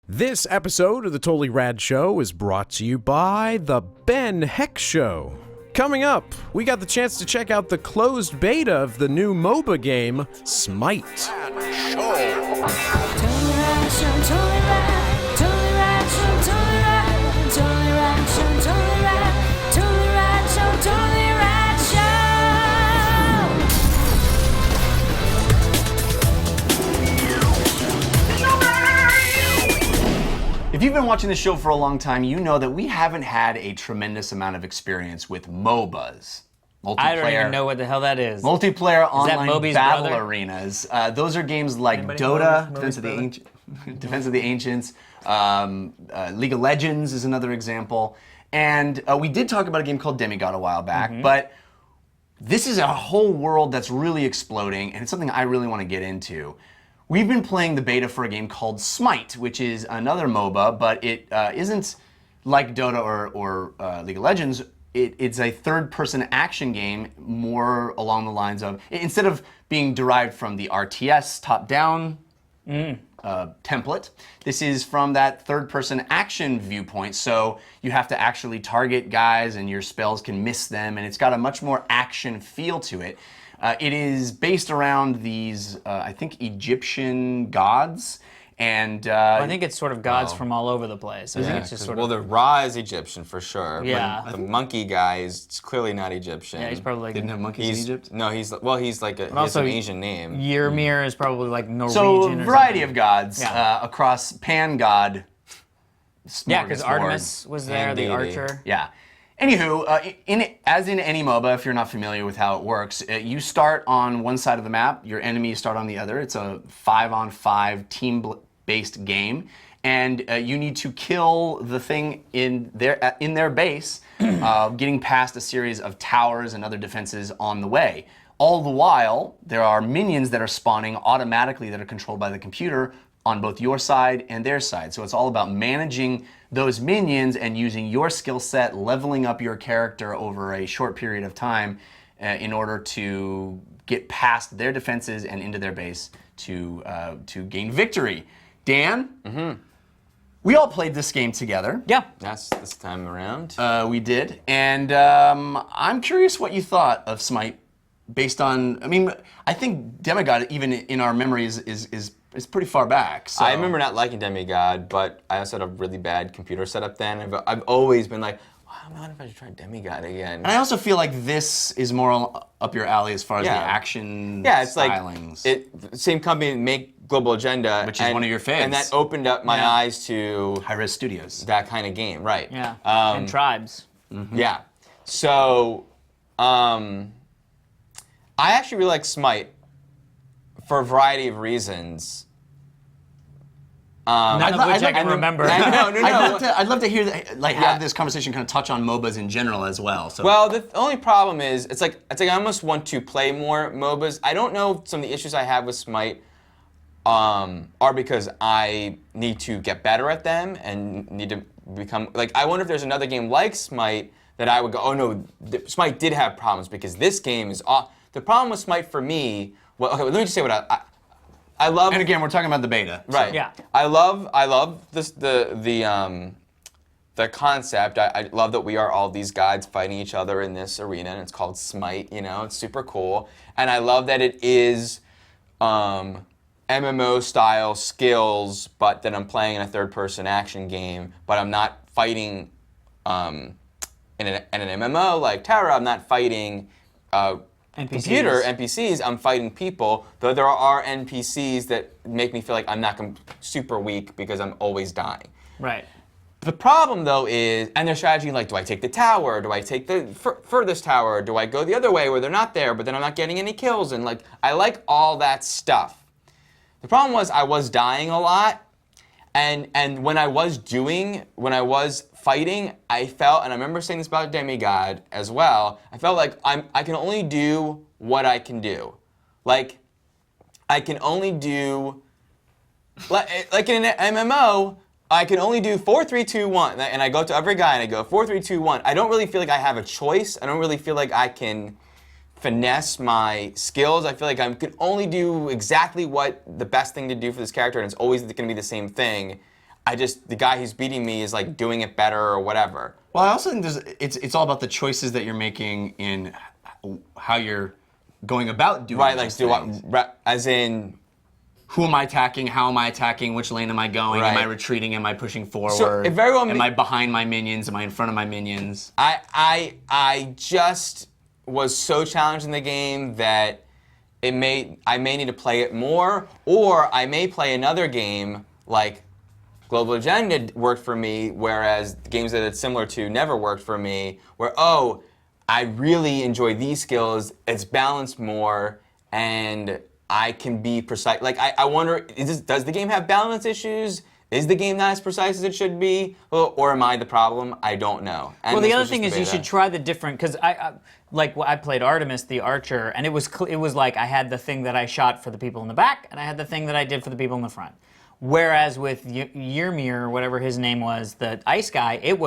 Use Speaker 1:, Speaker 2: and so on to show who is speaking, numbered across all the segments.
Speaker 1: This episode of the Totally Rad Show is brought to you by The Ben Heck Show. Coming up, we got the chance to check out the closed beta of the new MOBA game, Smite.
Speaker 2: If you've been watching this show for a long time, you know that we haven't had a tremendous amount of experience with MOBAs.
Speaker 3: I don't even know what the hell that is.
Speaker 2: Multiplayer online
Speaker 3: MOBA's
Speaker 2: battle
Speaker 3: brother?
Speaker 2: arenas. Those are games like
Speaker 3: Anybody
Speaker 2: DOTA,
Speaker 3: MOBA's
Speaker 2: Defense of the Ancients. League of Legends is another example. And we did talk about a game called Demigod a while back, but this is a whole world that's really exploding, and it's something I really want to get into. We've been playing the beta for a game called Smite, which is another MOBA, but it isn't like Dota or League of Legends. It's a third-person action game, more along the lines of, instead of being derived from the RTS top-down template, this is from that third-person action viewpoint. So you have to actually target guys, and your spells can miss them, and it's got a much more action feel to it. It is based around these, I think, Egyptian gods, and
Speaker 3: I think it's sort of gods from all over the place. I think it's just sort of.
Speaker 4: Well, the Ra is Egyptian for sure.
Speaker 3: Yeah.
Speaker 4: But the monkey guy is clearly not Egyptian.
Speaker 3: Yeah, he's probably like.
Speaker 2: didn't have monkeys in Egypt.
Speaker 4: No, he's like he has an Asian name.
Speaker 3: Ymir is probably like Norwegian.
Speaker 2: So
Speaker 3: or
Speaker 2: a variety
Speaker 3: something.
Speaker 2: of gods
Speaker 3: Yeah.
Speaker 2: Across pan-god.
Speaker 3: Yeah, because
Speaker 2: smorgasbord.
Speaker 3: Artemis was there, the
Speaker 4: deity.
Speaker 3: archer.
Speaker 2: Yeah. Anywho, as in any MOBA, if you're not familiar with how it works, you start on one side of the map, your enemies start on the other. It's a 5-on-5 team-based game, and you need to kill the thing in their base, getting past a series of towers and other defenses on the way. All the while, there are minions that are spawning automatically that are controlled by the computer on both your side and their side. So it's all about managing those minions and using your skill set, leveling up your character over a short period of time in order to get past their defenses and into their base to gain victory. Dan, we all played this game together.
Speaker 3: Yeah.
Speaker 4: That's this time around.
Speaker 2: We did, and I'm curious what you thought of Smite based on, I think Demigod, even in our memories, is pretty far back. So.
Speaker 4: I remember not liking Demigod, but I also had a really bad computer setup then. I've always been like, wow, I wonder if I should try Demigod again.
Speaker 2: And I also feel like this is more up your alley as far as the
Speaker 4: Yeah.
Speaker 2: action
Speaker 4: It's
Speaker 2: stylings.
Speaker 4: like same company make Global Agenda,
Speaker 2: Which is one of your faves.
Speaker 4: and that opened up my eyes to
Speaker 2: High-Res Studios.
Speaker 4: that kind of game, right?
Speaker 3: Yeah. And tribes.
Speaker 4: Yeah. So, I actually really like Smite for a variety of reasons.
Speaker 3: None of which I can remember.
Speaker 4: No.
Speaker 2: I'd love to hear have this conversation kind of touch on MOBAs in general as well. So.
Speaker 4: Well, the only problem is it's like I almost want to play more MOBAs. I don't know if some of the issues I have with Smite are because I need to get better at them and need to become like. I wonder if there's another game like Smite that I would go, oh no, Smite did have problems because this game is off. The problem with Smite for me, well, okay, let me just say what I love.
Speaker 2: And again, we're talking about the beta.
Speaker 4: Right.
Speaker 2: So.
Speaker 3: Yeah.
Speaker 4: I love this the concept. I love that we are all these gods fighting each other in this arena, and it's called Smite. You know, it's super cool. And I love that it is MMO style skills, but that I'm playing in a third-person action game. But I'm not fighting in an MMO like Terra. I'm not fighting. Computer NPCs, I'm fighting people, though there are NPCs that make me feel like I'm not super weak because I'm always dying.
Speaker 3: Right.
Speaker 4: The problem, though, is, and their strategy, like, do I take the tower? Do I take the furthest tower? Do I go the other way where they're not there, but then I'm not getting any kills? And, like, I like all that stuff. The problem was I was dying a lot, and when I was fighting, I felt, and I remember saying this about Demigod as well, I felt like I can only do what I can do. Like, I can only do, like in an MMO, I can only do 4, 3, 2, 1, and I go to every guy and I go 4, 3, 2, 1. I don't really feel like I have a choice. I don't really feel like I can finesse my skills. I feel like I can only do exactly what the best thing to do for this character, and it's always going to be the same thing. The guy who's beating me is like doing it better or whatever.
Speaker 2: Well, I also think it's all about the choices that you're making in how you're going about doing those things.
Speaker 4: As in,
Speaker 2: who am I attacking? How am I attacking? Which lane am I going?
Speaker 4: Right.
Speaker 2: Am I retreating? Am I pushing forward?
Speaker 4: So it very well
Speaker 2: am I behind my minions? Am I in front of my minions?
Speaker 4: I just was so challenged in the game that I may need to play it more, or I may play another game like Global Agenda worked for me, whereas the games that it's similar to never worked for me, where, I really enjoy these skills, it's balanced more, and I can be precise. Like, I wonder, does the game have balance issues? Is the game not as precise as it should be? Or am I the problem? I don't know. And
Speaker 3: well, the other thing is you should try the different, because I played Artemis, the archer, and it was like I had the thing that I shot for the people in the back, and I had the thing that I did for the people in the front. Whereas with Yrmir, or whatever his name was, the ice guy, it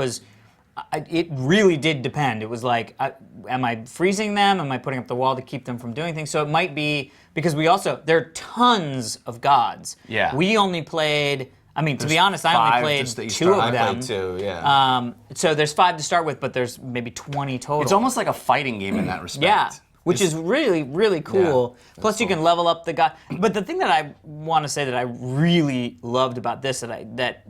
Speaker 3: really did depend. It was like, am I freezing them? Am I putting up the wall to keep them from doing things? So it might be, because there are tons of gods.
Speaker 2: Yeah.
Speaker 3: We only played, to be honest, I only played 2 of them.
Speaker 4: I played 2, yeah.
Speaker 3: So there's 5 to start with, but there's maybe 20 total.
Speaker 2: It's almost like a fighting game in that respect.
Speaker 3: Yeah. Which is really, really cool.
Speaker 2: Yeah,
Speaker 3: Plus, you can level up the guy. But the thing that I want to say that I really loved about this, Dotas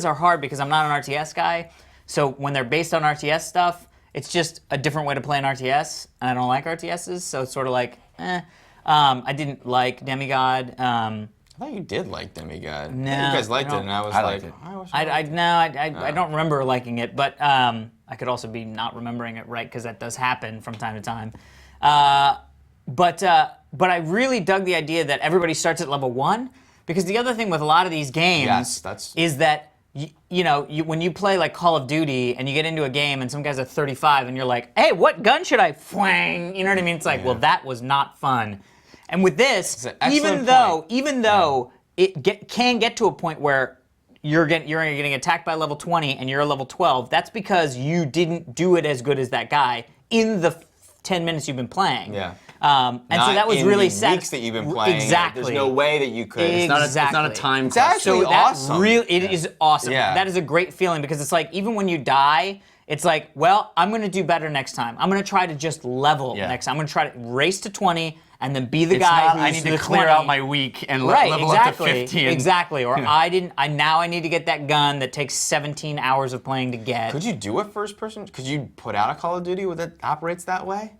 Speaker 3: are hard because I'm not an RTS guy. So when they're based on RTS stuff, it's just a different way to play an RTS, and I don't like RTSs. So it's sort of like, I didn't like Demigod.
Speaker 4: I thought you did like Demigod.
Speaker 3: No,
Speaker 4: you guys liked it, and I was
Speaker 2: liked
Speaker 4: like,
Speaker 3: it. I don't remember liking it, but I could also be not remembering it right because that does happen from time to time. But I really dug the idea that everybody starts at level 1, because the other thing with a lot of these games is that when you play like Call of Duty and you get into a game and some guy's at 35 and you're like, hey, what gun should I fwang? You know what I mean? It's like, well, that was not fun. And with this, even though it can get to a point where you're getting attacked by level 20 and you're a level 12, that's because you didn't do it as good as that guy in the 10 minutes you've been playing.
Speaker 4: Yeah.
Speaker 3: And so that was really sad.
Speaker 4: Weeks that you've been playing.
Speaker 3: Exactly.
Speaker 4: There's no way that you could.
Speaker 2: It's not a time
Speaker 4: It's actually awesome.
Speaker 3: It is awesome.
Speaker 4: Yeah.
Speaker 3: That is a great feeling, because it's like, even when you die, it's like, well, I'm going to do better next time. I'm going to try to just level next time. I'm going to try to race to 20 and then be the guy who's
Speaker 2: I need to clear
Speaker 3: 20.
Speaker 2: out my week and level up to 50.
Speaker 3: Exactly. Or I need to get that gun that takes 17 hours of playing to get.
Speaker 4: Could you do a first person? Could you put out a Call of Duty that operates that way?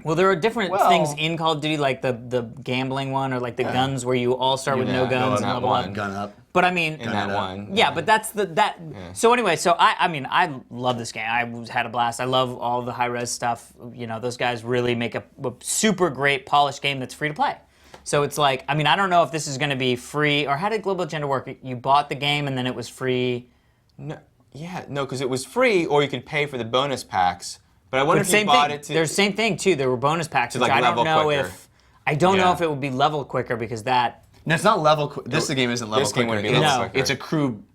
Speaker 3: Well, there are different things in Call of Duty, like the gambling one, or like the guns where you all start with no guns and level up.
Speaker 2: Gun up.
Speaker 3: But I mean,
Speaker 4: In that one.
Speaker 3: Yeah, but that's So anyway, I love this game. I had a blast. I love all the high res stuff. Those guys really make a super great polished game that's free to play. So it's like, I don't know if this is going to be free, or how did Global Agenda work? You bought the game and then it was free.
Speaker 4: No, because it was free, or you could pay for the bonus packs. But I wonder if you bought it to...
Speaker 3: There's the same thing, too. There were bonus packs, which I don't know if... I don't know if it would be level quicker, because that...
Speaker 2: No, it's not level quicker. This game isn't level quicker.
Speaker 4: This game wouldn't be level quicker.
Speaker 2: It's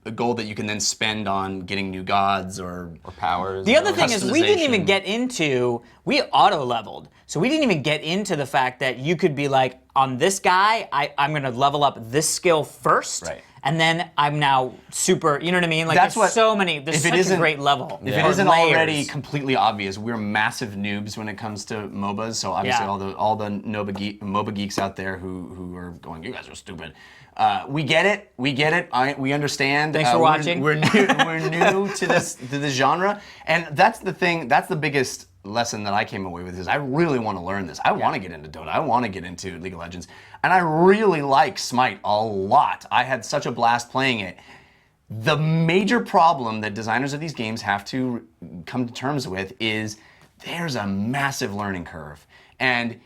Speaker 2: a gold that you can then spend on getting new gods or
Speaker 4: powers.
Speaker 3: The other thing is, we didn't even get into... We auto-leveled. So we didn't even get into the fact that you could be like, on this guy, I'm going to level up this skill first.
Speaker 2: Right.
Speaker 3: And then I'm now super, you know what I mean? Like, there's such a great level.
Speaker 2: If it isn't already completely obvious, we're massive noobs when it comes to MOBAs. So obviously all the MOBA geeks out there who are going, you guys are stupid. We get it. We understand.
Speaker 3: Thanks for watching.
Speaker 2: We're new to this genre, and that's the thing. That's the biggest lesson that I came away with, is I really want to learn this. I want to get into Dota. I want to get into League of Legends. And I really like Smite a lot. I had such a blast playing it. The major problem that designers of these games have to come to terms with is there's a massive learning curve. And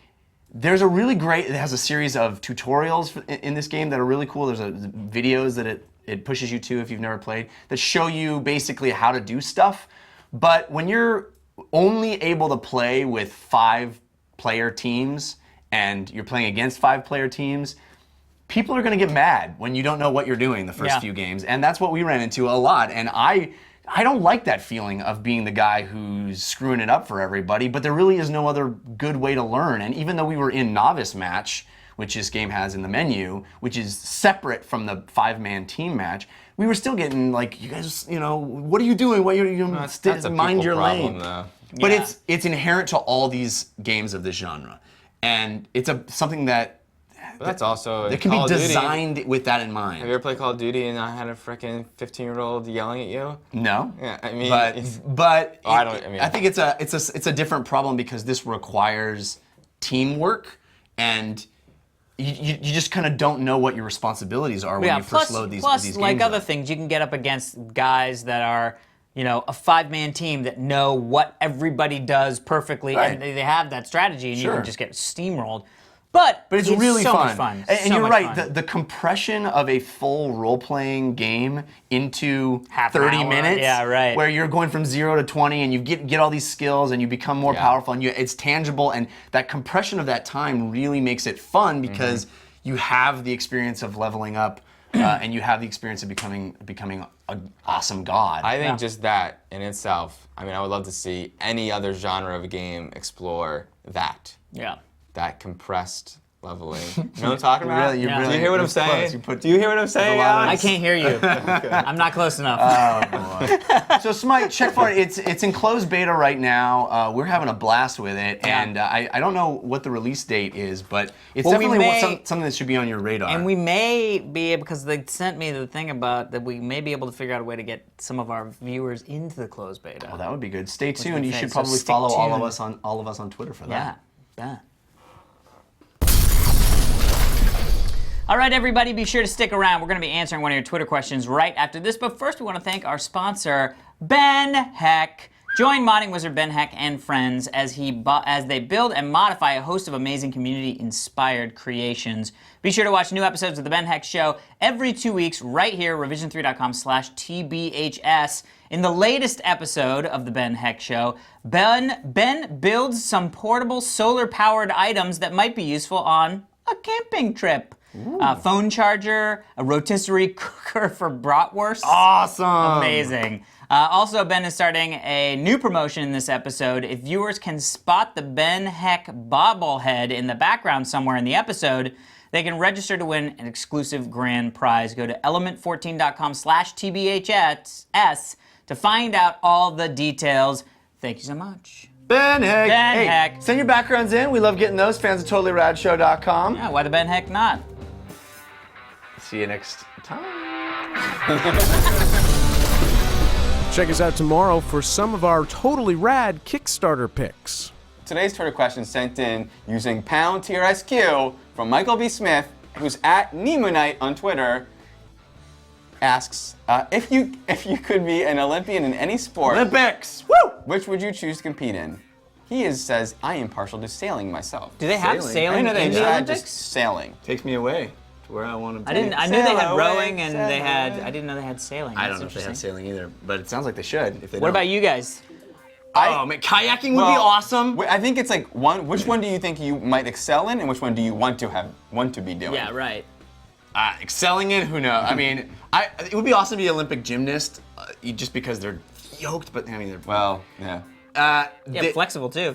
Speaker 2: there's a really great, it has a series of tutorials in this game that are really cool. There's videos that it pushes you to, if you've never played, that show you basically how to do stuff. But when you're only able to play with 5-player teams, and you're playing against 5-player teams, people are going to get mad when you don't know what you're doing the first few games. And that's what we ran into a lot. And I I don't like that feeling of being the guy who's screwing it up for everybody, but there really is no other good way to learn. And even though we were in novice match, which this game has in the menu, which is separate from the 5-man team match, we were still getting like, you guys, what are you doing? What
Speaker 4: That's a
Speaker 2: mind
Speaker 4: people
Speaker 2: your
Speaker 4: problem,
Speaker 2: lane.
Speaker 4: though.
Speaker 2: But
Speaker 3: Yeah.
Speaker 2: it's inherent to all these games of this genre, and it's something that
Speaker 4: But that's also
Speaker 2: it can
Speaker 4: Call
Speaker 2: be
Speaker 4: of Duty.
Speaker 2: designed with that in
Speaker 4: Have
Speaker 2: mind.
Speaker 4: you ever played Call of Duty and I had a freaking 15-year-old yelling at you?
Speaker 2: No.
Speaker 4: Yeah, I mean,
Speaker 2: but
Speaker 4: Oh, I mean-
Speaker 2: I think it's a different problem because this requires teamwork, and you just kind of don't know what your responsibilities are when you first load these games
Speaker 3: like other
Speaker 2: up.
Speaker 3: things, you can get up against guys that are, a 5-man team that know what everybody does perfectly,
Speaker 2: Right.
Speaker 3: and they have that strategy, and you
Speaker 2: Sure.
Speaker 3: can just get steamrolled. But
Speaker 2: But it's really
Speaker 3: so
Speaker 2: fun.
Speaker 3: much fun.
Speaker 2: And
Speaker 3: So
Speaker 2: you're
Speaker 3: much
Speaker 2: right,
Speaker 3: fun.
Speaker 2: the compression of a full role-playing game into
Speaker 3: Half an
Speaker 2: 30
Speaker 3: hour,
Speaker 2: minutes,
Speaker 3: yeah, right.
Speaker 2: where you're going from 0 to 20 and you get all these skills and you become more
Speaker 4: Yeah.
Speaker 2: powerful and it's tangible, and that compression of that time really makes it fun because you have the experience of leveling up and you have the experience of becoming an awesome god.
Speaker 4: I think just that in itself, I mean, I would love to see any other genre of a game explore that.
Speaker 3: Yeah.
Speaker 4: That compressed leveling. You know what I'm talking about?
Speaker 2: Really- you
Speaker 3: Yeah.
Speaker 2: really-
Speaker 4: Do you hear what I'm
Speaker 2: it's close.
Speaker 4: saying?
Speaker 2: You put-
Speaker 4: Do you hear what I'm saying,
Speaker 2: lot of-
Speaker 3: I
Speaker 4: Alex?
Speaker 3: can't hear you. I'm not close enough.
Speaker 2: So Smite, check for it. It's in closed beta right now. We're having a blast with it,
Speaker 3: Yeah.
Speaker 2: and I don't know what the release date is, but it's
Speaker 3: Well, we
Speaker 2: definitely
Speaker 3: may-
Speaker 2: something that should be on your radar.
Speaker 3: And we may be able, because they sent me the thing about that we may be able to figure out a way to get some of our viewers into the closed beta.
Speaker 2: Well, that would be good. Stay
Speaker 3: do
Speaker 2: tuned.
Speaker 3: you
Speaker 2: You
Speaker 3: think?
Speaker 2: should
Speaker 3: So
Speaker 2: probably
Speaker 3: stick
Speaker 2: follow all
Speaker 3: tuned.
Speaker 2: of us on Twitter for
Speaker 3: Yeah,
Speaker 2: that.
Speaker 3: yeah. All right, everybody, be sure to stick around. We're going to be answering one of your Twitter questions right after this. But first, we want to thank our sponsor, Ben Heck. Join modding wizard Ben Heck and friends as they build and modify a host of amazing community-inspired creations. Be sure to watch new episodes of The Ben Heck Show every 2 weeks right here, revision3.com/TBHS. In the latest episode of The Ben Heck Show, Ben builds some portable solar-powered items that might be useful on a camping trip. A phone charger, a rotisserie cooker for bratwurst.
Speaker 2: Awesome.
Speaker 3: Amazing. Also, Ben is starting a new promotion in this episode. If viewers can spot the Ben Heck bobblehead in the background somewhere in the episode, they can register to win an exclusive grand prize. Go to element14.com/TBHS to find out all the details. Thank you so much.
Speaker 2: Ben Heck.
Speaker 3: Ben
Speaker 2: Hey,
Speaker 3: Heck.
Speaker 2: send your backgrounds in. We love getting those. Fans of TotallyRadShow.com.
Speaker 3: Yeah, why the Ben Heck not?
Speaker 2: See you next time.
Speaker 1: Check us out tomorrow for some of our Totally Rad Kickstarter picks.
Speaker 4: Today's Twitter question sent in using #TRSQ from Michael B. Smith, who's at Nemonite on Twitter, asks, if you could be an Olympian in any sport,
Speaker 2: Olympics. Woo!
Speaker 4: which would you choose to compete in? He says, I am partial to sailing myself.
Speaker 3: Do they have
Speaker 2: Sailing.
Speaker 4: I
Speaker 3: sailing
Speaker 4: didn't know
Speaker 3: in
Speaker 4: they
Speaker 3: the
Speaker 4: had
Speaker 3: Olympics?
Speaker 4: just sailing.
Speaker 2: Takes me away to where I want to be.
Speaker 3: I knew they had
Speaker 4: Sail away,
Speaker 3: rowing and they
Speaker 4: sail
Speaker 3: had.
Speaker 4: away.
Speaker 3: I didn't know they had sailing.
Speaker 2: I
Speaker 3: That's
Speaker 2: don't know if they have
Speaker 3: interesting.
Speaker 2: sailing either, but it sounds like they should. If they
Speaker 3: What about you guys?
Speaker 2: Oh man, kayaking would be
Speaker 4: Well,
Speaker 2: awesome.
Speaker 4: I think it's like which one do you think you might excel in, and which one do you want to be doing?
Speaker 3: Yeah, right.
Speaker 2: Excelling in, who knows? I mean, it would be awesome to be an Olympic gymnast, just because they're yoked. But I mean, they're
Speaker 4: Well, yeah.
Speaker 3: Yeah, flexible too.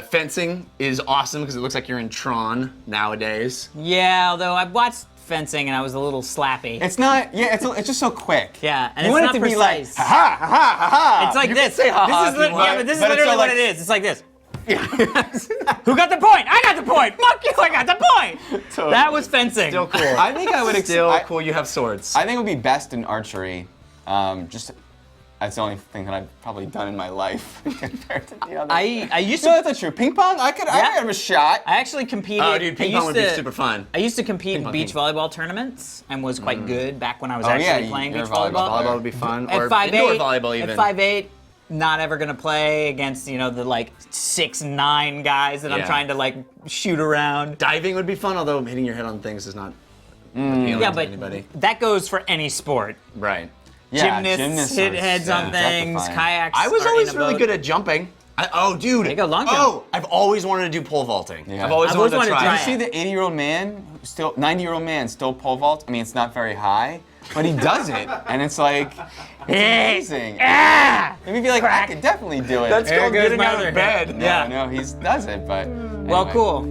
Speaker 2: Fencing is awesome because it looks like you're in Tron nowadays.
Speaker 3: Yeah, although I watched fencing and I was a little slappy.
Speaker 4: It's not. Yeah, it's just so quick.
Speaker 3: Yeah, and
Speaker 4: you
Speaker 3: it's
Speaker 4: want
Speaker 3: not
Speaker 4: it to be like,
Speaker 3: precise.
Speaker 4: ha ha ha ha ha.
Speaker 3: It's like
Speaker 2: You
Speaker 3: this.
Speaker 2: can say ha-ha
Speaker 3: This is
Speaker 2: if you want,
Speaker 3: yeah, but this is
Speaker 4: but it's
Speaker 3: literally
Speaker 4: so
Speaker 3: what
Speaker 4: like-
Speaker 3: it is. It's like this. Who got the point? I got the point. Fuck you! I got the point. That was fencing.
Speaker 2: Still cool.
Speaker 4: I think I would
Speaker 2: Still cool. You have swords.
Speaker 4: I think it would be best in archery. That's the only thing that I've probably done in my life compared to the others.
Speaker 3: I used
Speaker 4: No,
Speaker 3: to.
Speaker 4: that's not true. Ping pong? I could have a shot.
Speaker 3: I actually competed.
Speaker 2: Oh, dude, ping
Speaker 3: I
Speaker 2: pong
Speaker 3: used
Speaker 2: would be
Speaker 3: to-
Speaker 2: super fun.
Speaker 3: I used to compete in
Speaker 2: pong,
Speaker 3: beach
Speaker 2: ping.
Speaker 3: volleyball tournaments and was quite good back when I was
Speaker 4: Oh, yeah,
Speaker 3: actually playing
Speaker 4: you're
Speaker 3: beach
Speaker 4: a volleyball
Speaker 3: volleyball.
Speaker 2: Volleyball would be fun.
Speaker 3: At
Speaker 2: Or
Speaker 3: 5'8",
Speaker 2: indoor volleyball even.
Speaker 3: At 5'8", not ever gonna play against the like 6'9" guys that I'm
Speaker 2: Yeah.
Speaker 3: trying to like shoot around.
Speaker 2: Diving would be fun, although hitting your head on things is not appealing
Speaker 3: Yeah,
Speaker 2: to
Speaker 3: but
Speaker 2: anybody.
Speaker 3: that goes for any sport.
Speaker 2: Right.
Speaker 4: Yeah,
Speaker 3: Gymnasts hit
Speaker 4: are
Speaker 3: heads on things,
Speaker 4: objectifying.
Speaker 3: kayaks.
Speaker 2: I was
Speaker 3: are
Speaker 2: always
Speaker 3: in a
Speaker 2: really
Speaker 3: boat.
Speaker 2: good at jumping. Oh, dude.
Speaker 3: There you go, long jump.
Speaker 2: Oh, I've always wanted to do pole vaulting.
Speaker 4: Yeah.
Speaker 2: I've always
Speaker 3: I've
Speaker 2: wanted
Speaker 3: always
Speaker 2: to
Speaker 3: wanted to
Speaker 2: try
Speaker 3: try
Speaker 2: it.
Speaker 4: You see the 80-year-old man, 90-year-old man still pole vault? I mean, it's not very high, but he does it, and it's like, it's amazing. Maybe be like, I could definitely do it.
Speaker 2: That's
Speaker 3: There
Speaker 2: called
Speaker 3: goes
Speaker 2: getting
Speaker 3: my
Speaker 2: out
Speaker 3: other
Speaker 2: of
Speaker 3: hip.
Speaker 2: bed.
Speaker 4: No, he does it, but
Speaker 3: Well,
Speaker 4: anyway.
Speaker 3: cool.